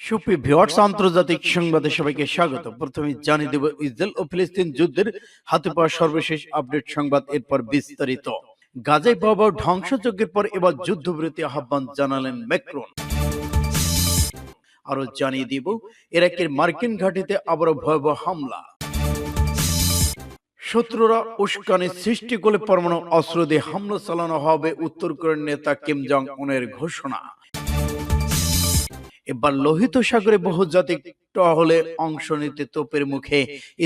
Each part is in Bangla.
সুপ্রিয় ভিউয়ার্স, আন্তর্জাতিক সংবাদে সবাইকে স্বাগত। প্রথমে জানিয়ে দেব ইসরায়েল ও ফিলিস্তিন যুদ্ধের হাতে পাওয়া সর্বশেষ আপডেট সংবাদ, এরপর বিস্তারিত। গাজায় ভয়াবহ ধ্বংসযজ্ঞের পর এবার যুদ্ধবিরতি আহ্বান জানালেন ম্যাক্রন। আরো জানিয়ে দিব ইরাকের মার্কিন ঘাঁটিতে আবারও ভয়াবহ হামলা। শত্রুরা উস্কানি সৃষ্টি করলে পরমাণু অস্ত্র দিয়ে হামলা চালানো হবে, উত্তর কোরিয়ার নেতা কিম জং উনের ঘোষণা। এবার লোহিত সাগরে বহুজাতিক টহলে অংশ নিতে তোপের মুখে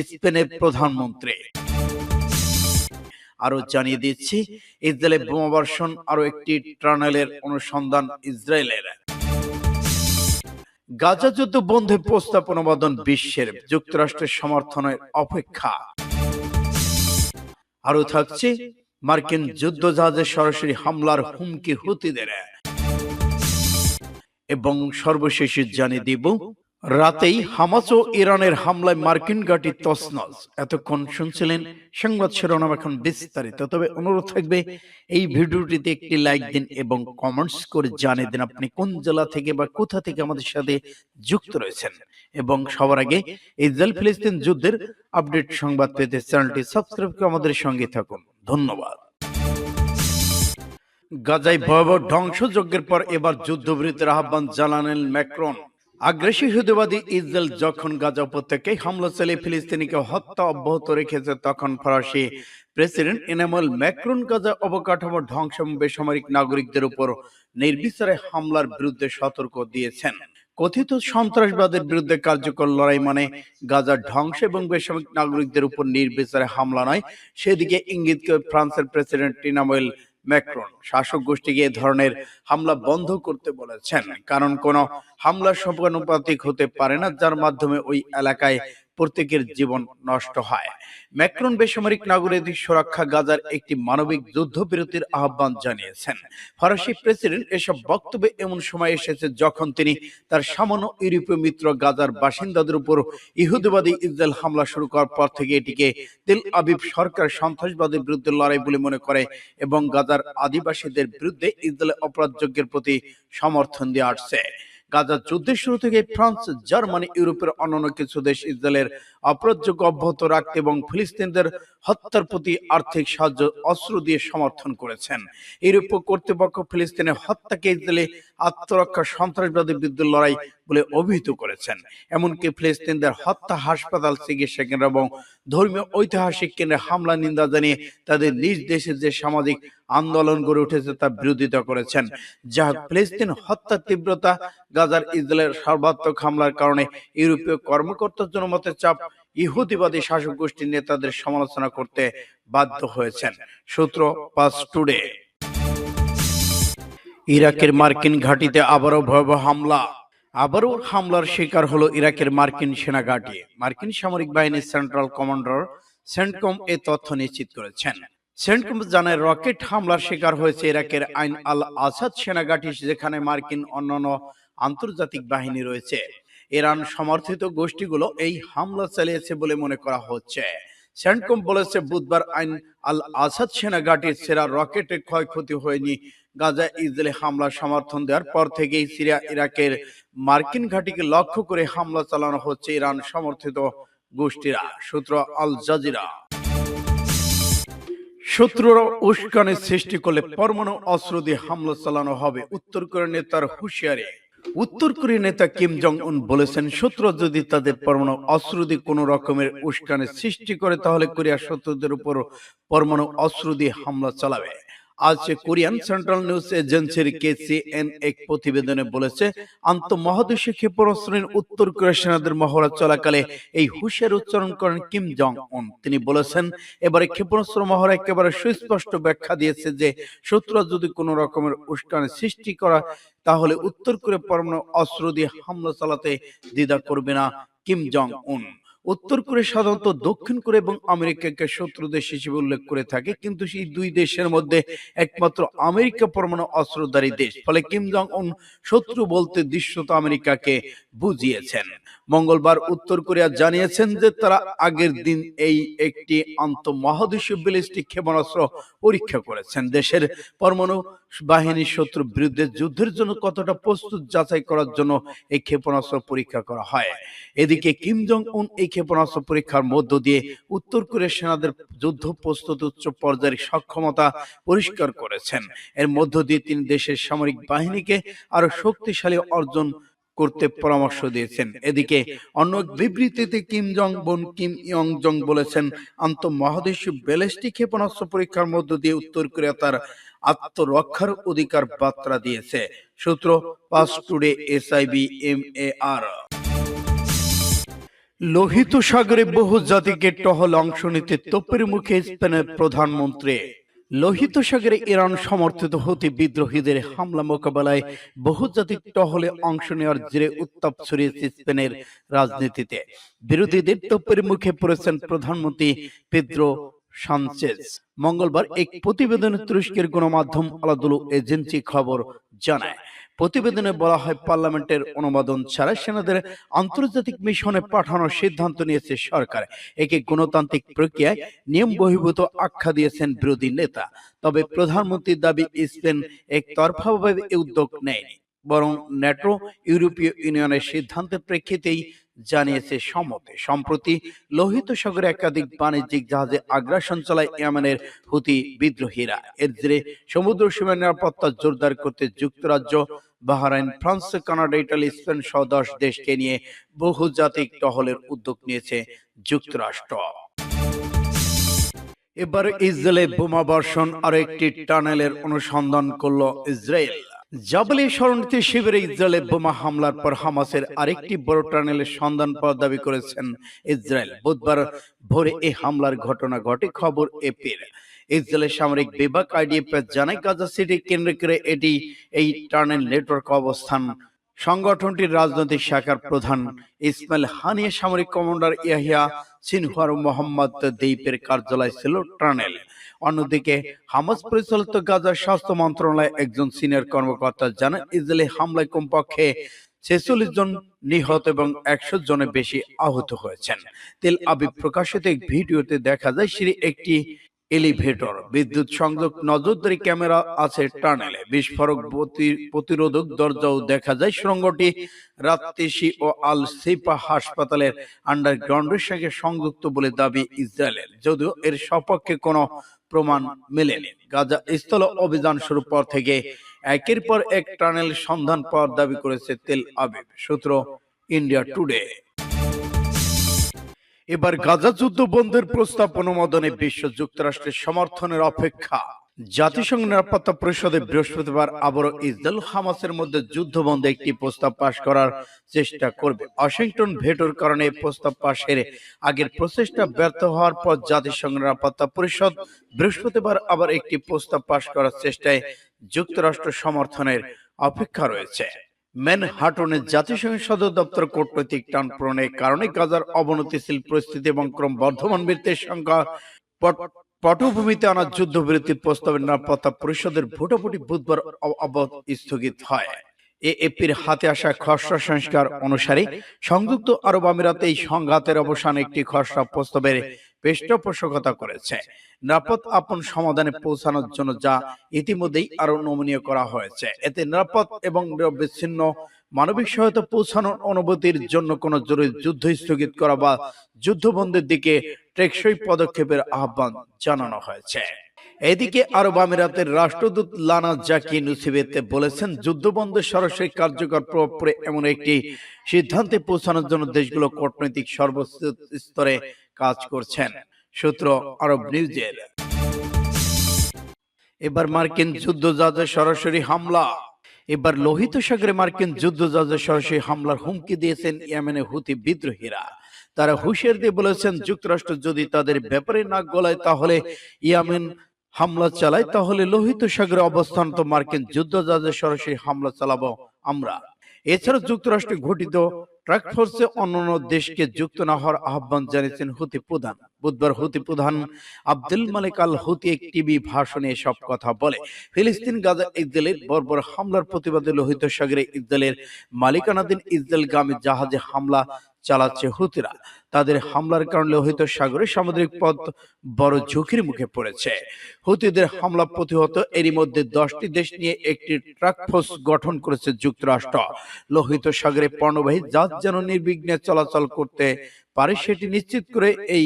স্পেনের প্রধানমন্ত্রী। আরো জানিয়ে দিচ্ছি ইসরায়েলের বোমাবর্ষণ, আরো একটি টানেলের অনুসন্ধান ইসরায়েলের। গাজা যুদ্ধ বন্ধের প্রস্তাব অনুমোদন বিশ্বের, যুক্তরাষ্ট্রের সমর্থনের অপেক্ষা। আরো থাকছে মার্কিন যুদ্ধ জাহাজের সরাসরি হামলার হুমকি হুতিদের। এবং সর্বশেষে জানিয়ে দিব রাতেই হামাস ও ইরানের হামলায় মার্কিন ঘাঁটি তছনছ। এতক্ষণ শুনছিলেন সংবাদ শিরোনাম, এখন বিস্তারিত। তবে অনুরোধ থাকবে এই ভিডিওটিতে একটি লাইক দিন এবং কমেন্টস করে জানিয়ে দিন আপনি কোন জেলা থেকে বা কোথা থেকে আমাদের সাথে যুক্ত রয়েছেন। এবং সবার আগে ইসরায়েল ফিলিস্তিন যুদ্ধের আপডেট সংবাদ পেতে চ্যানেলটি সাবস্ক্রাইব করে আমাদের সঙ্গে থাকুন। ধন্যবাদ। গাজায় ভয়াবহ ধ্বংসযজ্ঞের পর এবার যুদ্ধবিরতির আহ্বান জানালেন ম্যাক্রন। আগ্রাসী ইহুদিবাদী ইসরায়েল যখন গাজা উপত্যকায় হামলা চালিয়ে ফিলিস্তিনিকে হত্যা অব্যাহত রেখেছে, তখন ফরাসি প্রেসিডেন্ট ইমানুয়েল ম্যাক্রন গাজা অবকাঠামো ধ্বংস এবং বেসামরিক নাগরিকদের উপর নির্বিচারে হামলার বিরুদ্ধে সতর্ক দিয়েছেন। কথিত সন্ত্রাসবাদের বিরুদ্ধে কার্যকর লড়াই মানে গাজার ধ্বংস এবং বেসামরিক নাগরিকদের উপর নির্বিচারে হামলা নয়, সেদিকে ইঙ্গিত করে ফ্রান্সের প্রেসিডেন্ট ইমানুয়েল ম্যাক্রন শাসক গোষ্ঠীকে এ ধরনের হামলা বন্ধ করতে বলেছেন, কারণ কোন হামলা সমানুপাতিক হতে পারে না যার মাধ্যমে ওই এলাকায় প্রত্যেকের জীবন নষ্ট হয়। ম্যাক্রন বেসামরিক নাগরিকদের সুরক্ষা, গাজার একটি মানবিক যুদ্ধবিরতির আহ্বান জানিয়েছেন। ফরাসি প্রেসিডেন্ট এসব বক্তব্যে এমন সময় এসেছে যখন তিনি তার সামান্য ইউরোপীয় মিত্র গাজার বাসিন্দাদের উপর ইহুদিবাদী ইসরায়েল হামলা শুরু করার পর থেকে এটিকে তেল আবিব সরকার সন্ত্রাসবাদের বিরুদ্ধে লড়াই বলে মনে করে এবং গাজার আদিবাসীদের বিরুদ্ধে ইসরায়েলের অপরাধযজ্ঞের প্রতি সমর্থন দিয়ে আসছে। গাজার যুদ্ধের শুরু থেকে ফ্রান্স, জার্মানি, ইউরোপের অন্যান্য কিছু দেশ ইসরায়েলের অপরাধযোগ্য অব্যাহত রাখতে এবং ফিলিস্তিনিদের হত্যার প্রতি আর্থিক সাহায্য অস্ত্র দিয়ে সমর্থন করেছেন। ইউরোপীয় কর্তৃপক্ষ ফিলিস্তিনের হত্যাকে ইসরায়েলি আত্মরক্ষা সন্ত্রাসবাদের বিরুদ্ধে লড়াই বলে অভিহিত করেছেন। এমনকি ফিলিস্তিনিদের হত্যা, হাসপাতাল, চিকিৎসা কেন্দ্র এবং ধর্মীয় ঐতিহাসিক কেন্দ্রে হামলা নিন্দা জানিয়ে তাদের নিজ দেশে যে সামাজিক আন্দোলন গড়ে উঠেছে তা বিরোধিতা করেছেন। যা ফিলিস্তিন হত্যার তীব্রতা, গাজার ইসরায়েলের সর্বাত্মক হামলার কারণে ইউরোপীয় কর্মকর্তার জনমতের চাপ ইহুদিবাদী শাসক গোষ্ঠীর নেতাদের সমালোচনা করতে বাধ্য হয়েছেন। সূত্র পাস টুডে। ইরাকের মার্কিন ঘাঁটিতে আবারও ভয়াবহ হামলা। আবারও হামলার শিকার হলো ইরাকের মার্কিন সেনা ঘাঁটি। মার্কিন সামরিক বাহিনীর সেন্ট্রাল কমান্ডার সেন্টকম এ তথ্য নিশ্চিত করেছেন। সেন্টকম জানায় রকেট হামলার শিকার হয়েছে ইরাকের আইন আল আসাদ সেনা ঘাঁটি, যেখানে মার্কিন অন্যান্য আন্তর্জাতিক বাহিনী রয়েছে। ইরান সমর্থিত গোষ্ঠীগুলো এই হামলা চালিয়েছে বলে মনে করা হচ্ছে। সেন্টকম বলেছে বুধবার আইন আল আসাদ সেনা ঘাঁটির সেরা রকেটে ক্ষয়ক্ষতি হয়নি। গাজা ইসরায়েলি হামলা সমর্থন দেওয়ার পর থেকেই সিরিয়া, ইরাকের মার্কিন ঘাঁটিকে লক্ষ্য করে হামলা চালানো হচ্ছে ইরান সমর্থিত গোষ্ঠীরা। সূত্র আল জাজিরা। শত্রুরা উস্কানি সৃষ্টি করলে পরমাণু অস্ত্র দিয়ে হামলা চালানো হবে, উত্তর কোরিয়ার নেতার হুঁশিয়ারি। উত্তর কোরিয়ার নেতা কিম জং উন বলেছেন, শত্রুরা যদি তাদের পরমাণু অস্ত্র দিয়ে কোনো রকমের উস্কানি সৃষ্টি করে তাহলে কোরিয়ার শত্রুদের উপর পরমাণু অস্ত্র দিয়ে হামলা চালাবে। আজ কোরিয়ান সেন্ট্রাল নিউজ এজেন্সির KCN এক প্রতিবেদনে বলেছে, আন্তঃমহাদেশীয় ক্ষেপণাস্ত্রের উত্তর কোরিয়ার সেনাদের মহড়া চলাকালে এই হুঁশিয়ারি উচ্চারণ করেন কিম জং উন। তিনি বলেছেন, এবারে ক্ষেপণাস্ত্র মহড়া একেবারে সুস্পষ্ট ব্যাখ্যা দিয়েছে যে শত্রুরা যদি কোনো রকমের উস্কানি সৃষ্টি করা তাহলে উত্তর কোরিয়া পরমাণু অস্ত্র দিয়ে হামলা চালাতে দ্বিধা করবে না কিম জং উন। উত্তর কোরিয়া সাধারণত দক্ষিণ কোরিয়া এবং আমেরিকাকে শত্রু দেশ হিসেবে উল্লেখ করে থাকে, কিন্তু সেই দুই দেশের মধ্যে একমাত্র আমেরিকা পরমাণু অস্ত্রধারী দেশ। ফলে কিম জং উন শত্রু বলতে দৃশ্যত আমেরিকাকে বুঝিয়েছেন। মঙ্গলবার উত্তর কোরিয়া জানিয়েছেন যে তারা আগের দিন এই একটি আন্তঃমহাদেশীয় ব্যালিস্টিক ক্ষেপণাস্ত্র পরীক্ষা করেছেন। দেশের পরমাণু বাহিনীর শত্রুর বিরুদ্ধে যুদ্ধের জন্য কতটা প্রস্তুত যাচাই করার জন্য এই ক্ষেপণাস্ত্র পরীক্ষা করা হয়। এদিকে কিম জং উন এই ক্ষেপণাস্ত্র পরীক্ষার মধ্য দিয়ে উত্তর কোরিয়ার সেনাদের যুদ্ধ প্রস্তুত উচ্চ পর্যায়ের সক্ষমতা পরিষ্কার করেছেন। এর মধ্য দিয়ে তিনি দেশের সামরিক বাহিনীকে আরো শক্তিশালী অর্জন করতে পরামর্শ দিয়েছেন। এদিকে অন্য এক বিবৃতিতে কিম ইয়ং জং বলেছেন, আন্তঃমহাদেশীয় ব্যালিস্টিক ক্ষেপণাস্ত্র পরীক্ষার মধ্য দিয়ে উত্তর কোরিয়া তার আত্মরক্ষার অধিকার বার্তা দিয়েছে। সূত্র পাস টুডে SIBMAR। লোহিত সাগরে বহু জাতিকে টহল অংশ নিতে তোপের মুখে স্পেনের প্রধানমন্ত্রী। লোহিত সাগরে ইরান সমর্থিত হুতি বিদ্রোহীদের হামলা মোকাবেলায় বহুজাতিক টহলে অংশ নেওয়ার জেরে উত্তাপ ছড়িয়েছে স্পেনের রাজনীতিতে। বিরোধীদের তোপের মুখে পড়েছেন প্রধানমন্ত্রী পেদ্রো সানচেজ। মঙ্গলবার এক প্রতিবেদনে তুরস্কের গণমাধ্যম আনাদোলু এজেন্সি খবর জানায়। প্রতিবেদনে বলা হয়, পার্লামেন্টের অনুমোদন ছাড়া সেনাদের আন্তর্জাতিক মিশনে পাঠানোর সিদ্ধান্ত নিয়েছে সরকার। একে গণতান্ত্রিক প্রক্রিয়ায় নিয়ম বহির্ভূত আখ্যা দিয়েছেন বিরোধী নেতা। তবে প্রধানমন্ত্রীর দাবি, স্পেন একতরফাভাবে এই উদ্যোগ নেয়নি, বরং ন্যাটো ইউরোপীয় ইউনিয়নের সিদ্ধান্তের প্রেক্ষিতেই জানিয়েছে সম্মতি। সম্প্রতি লোহিত সাগরে একাধিক বাণিজ্যিক জাহাজে আগ্রাসন চালায় ইয়েমেনের হুতি বিদ্রোহীরা। এর জেরে সমুদ্র সীমার নিরাপত্তা জোরদার করতে যুক্তরাজ্য, Bahrain, France, Canada, Italy, Spain সহ 10 দেশকে নিয়ে বহুজাতিক টহলের উদ্যোগ নিয়েছে যুক্তরাষ্ট্র। এবার ইসরায়েলে বোমা বর্ষণ আর একটি টানেলের অনুসন্ধান করল ইসরায়েল। জাবলি শরণার্থী শিবিরে ইসরায়েলে বোমা হামলার পর হামাসের আরেকটি বড় টানেলের সন্ধান পাওয়ার দাবি করেছেন ইসরায়েল। বুধবার ভোরে এই হামলার ঘটনা ঘটে, খবর এপির। ইসরায়েলের সামরিক বিভাগ IDF জানায়, গাজা সিটি কেন্দ্র করে এই টানেল নেটওয়ার্ক অবস্থান। সংগঠনটির রাজনৈতিক শাখার প্রধান ইসমাইল হানিয়া, সামরিক কমান্ডার ইয়াহিয়া সিনওয়ার, মোহাম্মদ দেইপের কার্যালয় ছিল টানেল। অন্যদিকে হামাস পরিচালিত গাজার স্বাস্থ্য মন্ত্রণালয়ের একজন সিনিয়র কর্মকর্তা জানান, ইসরায়েলি হামলায় কমপক্ষে 46 জন নিহত এবং 100 জনের বেশি আহত হয়েছেন। তেল আবিব প্রকাশিত এক ভিডিওতে দেখা যায়, সিঁড়ি, একটি এলিভেটর, বিদ্যুৎ সংযোগ, নজরদারি ক্যামেরা আছে টানেলে। বিস্ফোরক প্রতিরোধক দরজাও দেখা যায়। সুড়ঙ্গটি রাত্তিসি ও আল সিপা হাসপাতালের আন্ডারগ্রাউন্ডের সঙ্গে সংযুক্ত বলে দাবি ইসরায়েলের, যদিও এর সপক্ষে কোনো প্রমাণ মেলেনি। গাজা স্থল অভিযান শুরু পর থেকে একের পর এক টানেল সন্ধান পাওয়ার দাবি করেছে তেল আবিব। সূত্র ইন্ডিয়া টুডে। এবার গাজা যুদ্ধ বন্ধের প্রস্তাব অনুমোদনে বিশ্ব যুক্তরাষ্ট্রের সমর্থনের অপেক্ষা। জাতিসংঘ নিরাপত্তা পরিষদে বৃহস্পতিবার আবারও ইসরায়েল হামাসের মধ্যে যুদ্ধ বন্ধে একটি প্রস্তাব পাশ করার চেষ্টা করবে। ওয়াশিংটন ভেটোর কারণে প্রস্তাব পাশের আগের প্রচেষ্টা ব্যর্থ হওয়ার পর জাতিসংঘ নিরাপত্তা পরিষদ বৃহস্পতিবার আবার একটি প্রস্তাব পাশ করার চেষ্টায় যুক্তরাষ্ট্র সমর্থনের অপেক্ষা রয়েছে। ম্যানহাটনের জাতিসংঘের সদর দপ্তর কূটনৈতিক টানাপোড়েনের কারণে গাজার অবনতিশীল পরিস্থিতি এবং ক্রমবর্ধমান মৃত্যুর সংখ্যা পটভূমিতে আনা যুদ্ধবিরতির প্রস্তাবের নিরাপত্তা পরিষদের ভোটাভুটি বুধবার স্থগিত হয়। এএপির হাতে আসা খসড়া সংস্কার অনুসারে সংযুক্ত আরব আমিরাতে এই সংঘাতের অবসানে একটি খসড়া প্রস্তাবের পৃষ্ঠপোষকতা করেছে নিরাপদ আপন সমাধানে পৌঁছানোর জন্য, যা ইতিমধ্যেই আরো নমনীয় করা হয়েছে। এতে নিরাপদ এবং নিরবিচ্ছিন্ন মানবিক সহায়তা পৌঁছানোর অনুভূতির জন্য কোন জরুরি যুদ্ধ স্থগিত করা বা যুদ্ধবন্ধের দিকে টেকসই পদক্ষেপের আহ্বান জানানো হয়েছে। এদিকে আরব আমিরাতের রাষ্ট্রদূত লানা জাকি নুসিবেতে বলেছেন, যুদ্ধবন্ধের সরাসরি কার্যকর প্রভাব পড়ে এমন একটি সিদ্ধান্তে পৌঁছানোর জন্য দেশগুলো কূটনৈতিক সর্বোচ্চ স্তরে কাজ করছেন। সূত্র আরব নিউজের। এবার মার্কিন যুদ্ধজাহাজের সরাসরি হামলা। এবার লোহিত সাগরে মার্কিন যুদ্ধজাহাজের সরাসরি হামলার হুমকি দিয়েছেন ইয়েমেনের হুতি বিদ্রোহীরা। তারা হুঁশিয়ার দিয়ে বলেছেন, যুক্তরাষ্ট্র যদি তাদের ব্যাপারে নাক গলায় তাহলে ইয়েমেন হামলা চালায়, তাহলে লোহিত সাগরে অবস্থানরত মার্কিন যুদ্ধজাহাজের সরাসরি হামলা চালাবো আমরা। এছাড়া যুক্তরাষ্ট্রে ঘটিত ট্রাক ফোর্সে অন্যান্য দেশকে যুক্ত না হওয়ার আহ্বান জানিয়েছেন হুতি প্রধান। বুধবার হুতি প্রধান আব্দুল মালিক আল হুতি এক টিভি ভাষণে এসব কথা বলে। ফিলিস্তিন গাজা ইসরায়েলের বর্বর হামলার প্রতিবাদে লোহিত সাগরে ইসরায়েলের মালিকানাধীন ইসরায়েলগামী জাহাজে হামলা চালাচ্ছে হুতিরা। তাদের হামলার কারণে লোহিত সাগরে সামুদ্রিক পথ বড় ঝুঁকির মুখে পড়েছে। হুতিদের হামলা প্রতিহত এরই মধ্যে 10টি দেশ নিয়ে একটি ট্রাক ফোর্স গঠন করেছে যুক্তরাষ্ট্র। লোহিত সাগরে পণ্যবাহী জাহাজ যেন নির্বিঘ্নে চলাচল করতে পারে সেটি নিশ্চিত করে এই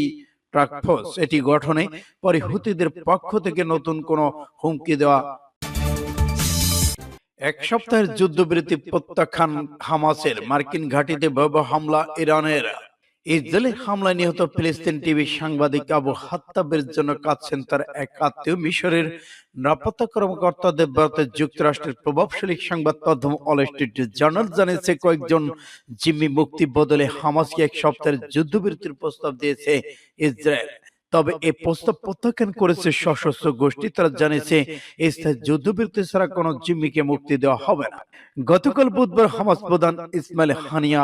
ট্রাক ফোর্স এটি গঠনে পরে হুতিদের পক্ষ থেকে নতুন কোনো হুমকি দেওয়া। এক সপ্তাহের যুদ্ধবিরতি প্রত্যাখ্যান হামাসের, মার্কিন ঘাঁটিতে ভয়াবহ হামলা ইরানের। ইসরায়েলের হামলায় নিহত ফিলিস্তিন টিভি সাংবাদিক আবু হাত্তাবের জন্য কাঁদছেন তার এক আত্মীয়। মিশরের নিরাপত্তা কর্মকর্তাদের বরাতে যুক্তরাষ্ট্রের প্রভাবশালী সংবাদ মাধ্যম অল স্ট্রিট জার্নাল জানিয়েছে কয়েকজন জিম্মি মুক্তি বদলে হামাসকে এক সপ্তাহের যুদ্ধবিরতির প্রস্তাব দিয়েছে ইসরায়েল। তবে এই প্রস্তাব প্রত্যাখ্যান করেছে সশস্ত্র গোষ্ঠী। তারা জানিয়েছে স্থায়ী যুদ্ধবিরতি ছাড়া কোনো জিম্মিকে মুক্তি দেওয়া হবে না। গতকাল বুধবার হামাস প্রধান ইসমাইল হানিয়া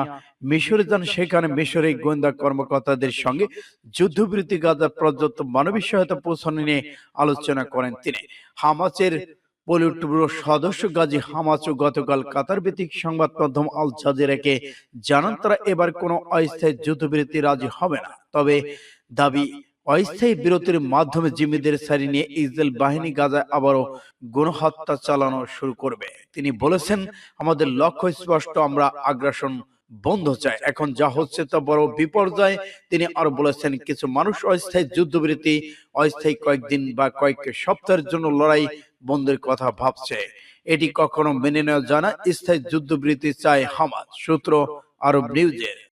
মিশরে যান। সেখানে মিশরের গোয়েন্দা কর্মকর্তাদের সঙ্গে যুদ্ধবিরতি, গাজা পর্যাপ্ত মানবিক সহায়তা পৌঁছানো নিয়ে আলোচনা করেন তিনি। হামাসের পলিট ব্যুরো সদস্য গাজী হামাসও গতকাল কাতার ভিত্তিক সংবাদ মাধ্যম আল জাজিরাকে জানান তারা এবার কোনো অস্থায়ী যুদ্ধবিরতি রাজি হবে না। তবে দাবি অস্থায়ী বিরতির মাধ্যমে জিম্মিদের ছাড়িয়ে নিয়ে ইসরায়েল বাহিনী গাজায় আবারও গণহত্যা চালানো শুরু করবে। তিনি বলেছেন, আমাদের লক্ষ্য স্পষ্ট, আমরা আগ্রাসন বন্ধ চাই। এখন যা হচ্ছে তা বড় বিপর্যয়। তিনি আরো বলেছেন, কিছু মানুষ অস্থায়ী যুদ্ধবিরতি, অস্থায়ী কয়েকদিন বা কয়েক সপ্তাহের জন্য লড়াই বন্ধের কথা ভাবছে। এটি কখনো মেনে নেওয়া যায় না। স্থায়ী যুদ্ধবিরতি চায় হামাস। সূত্র আরব নিউজের।